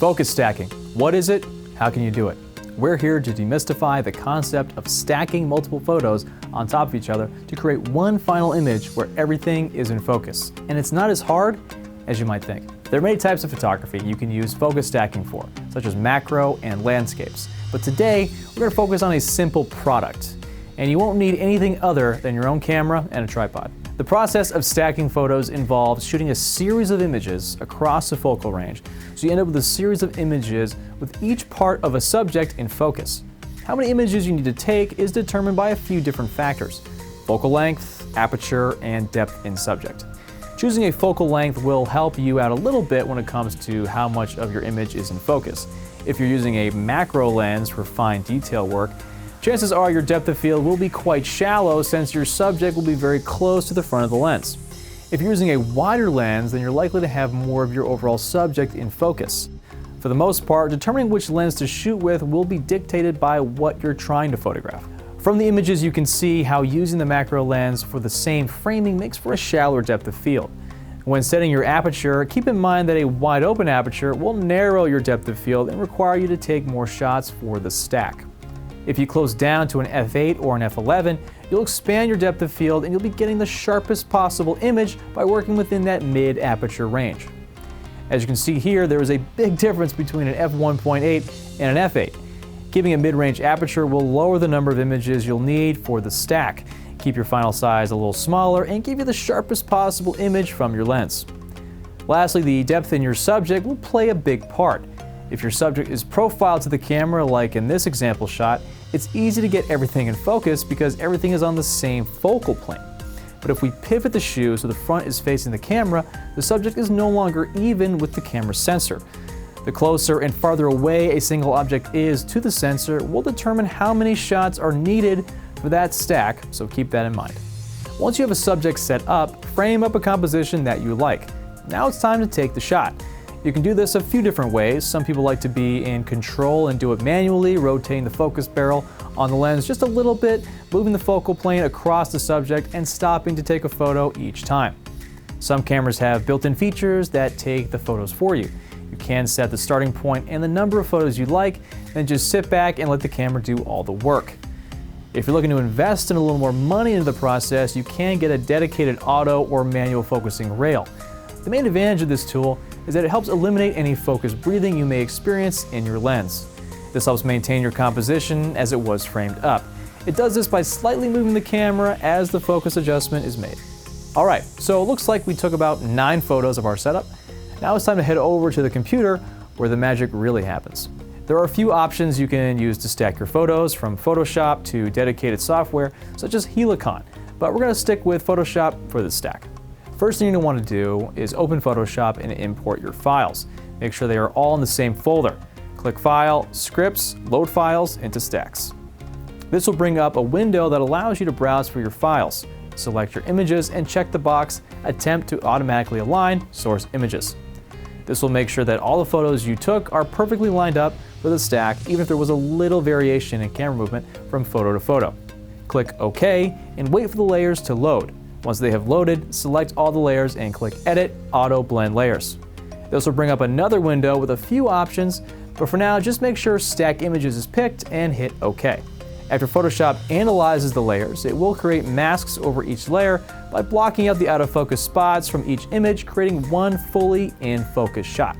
Focus stacking. What is it? How can you do it? We're here to demystify the concept of stacking multiple photos on top of each other to create one final image where everything is in focus. And it's not as hard as you might think. There are many types of photography you can use focus stacking for, such as macro and landscapes. But today, we're going to focus on a simple product. And you won't need anything other than your own camera and a tripod. The process of stacking photos involves shooting a series of images across the focal range, so you end up with a series of images with each part of a subject in focus. How many images you need to take is determined by a few different factors: focal length, aperture, and depth in subject. Choosing a focal length will help you out a little bit when it comes to how much of your image is in focus. If you're using a macro lens for fine detail work, chances are your depth of field will be quite shallow since your subject will be very close to the front of the lens. If you're using a wider lens, then you're likely to have more of your overall subject in focus. For the most part, determining which lens to shoot with will be dictated by what you're trying to photograph. From the images, you can see how using the macro lens for the same framing makes for a shallower depth of field. When setting your aperture, keep in mind that a wide open aperture will narrow your depth of field and require you to take more shots for the stack. If you close down to an f8 or an f11, you'll expand your depth of field and you'll be getting the sharpest possible image by working within that mid-aperture range. As you can see here, there is a big difference between an f1.8 and an f8. Keeping a mid-range aperture will lower the number of images you'll need for the stack, keep your final size a little smaller, and give you the sharpest possible image from your lens. Lastly, the depth in your subject will play a big part. If your subject is profiled to the camera, like in this example shot, it's easy to get everything in focus because everything is on the same focal plane. But if we pivot the shoe so the front is facing the camera, the subject is no longer even with the camera sensor. The closer and farther away a single object is to the sensor will determine how many shots are needed for that stack, so keep that in mind. Once you have a subject set up, frame up a composition that you like. Now it's time to take the shot. You can do this a few different ways. Some people like to be in control and do it manually, rotating the focus barrel on the lens just a little bit, moving the focal plane across the subject and stopping to take a photo each time. Some cameras have built-in features that take the photos for you. You can set the starting point and the number of photos you'd like, then just sit back and let the camera do all the work. If you're looking to invest in a little more money into the process, you can get a dedicated auto or manual focusing rail. The main advantage of this tool is that it helps eliminate any focus breathing you may experience in your lens. This helps maintain your composition as it was framed up. It does this by slightly moving the camera as the focus adjustment is made. Alright, so it looks like we took about 9 photos of our setup. Now it's time to head over to the computer where the magic really happens. There are a few options you can use to stack your photos, from Photoshop to dedicated software such as Helicon, but we're going to stick with Photoshop for this stack. First thing you're going to want to do is open Photoshop and import your files. Make sure they are all in the same folder. Click File, Scripts, Load Files into Stacks. This will bring up a window that allows you to browse for your files. Select your images and check the box Attempt to automatically align source images. This will make sure that all the photos you took are perfectly lined up for the stack, even if there was a little variation in camera movement from photo to photo. Click OK and wait for the layers to load. Once they have loaded, select all the layers and click Edit Auto Blend Layers. This will bring up another window with a few options, but for now just make sure Stack Images is picked and hit OK. After Photoshop analyzes the layers, it will create masks over each layer by blocking out the out of focus spots from each image, creating one fully in focus shot.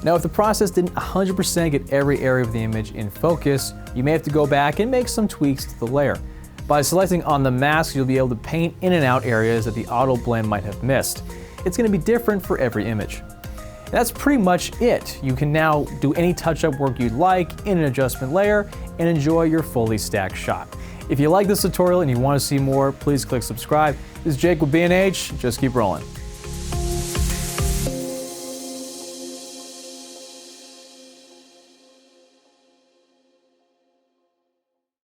Now, if the process didn't 100% get every area of the image in focus, you may have to go back and make some tweaks to the layer. By selecting on the mask, you'll be able to paint in and out areas that the auto blend might have missed. It's going to be different for every image. That's pretty much it. You can now do any touch-up work you'd like in an adjustment layer and enjoy your fully stacked shot. If you like this tutorial and you want to see more, please click subscribe. This is Jake with B&H. Just keep rolling.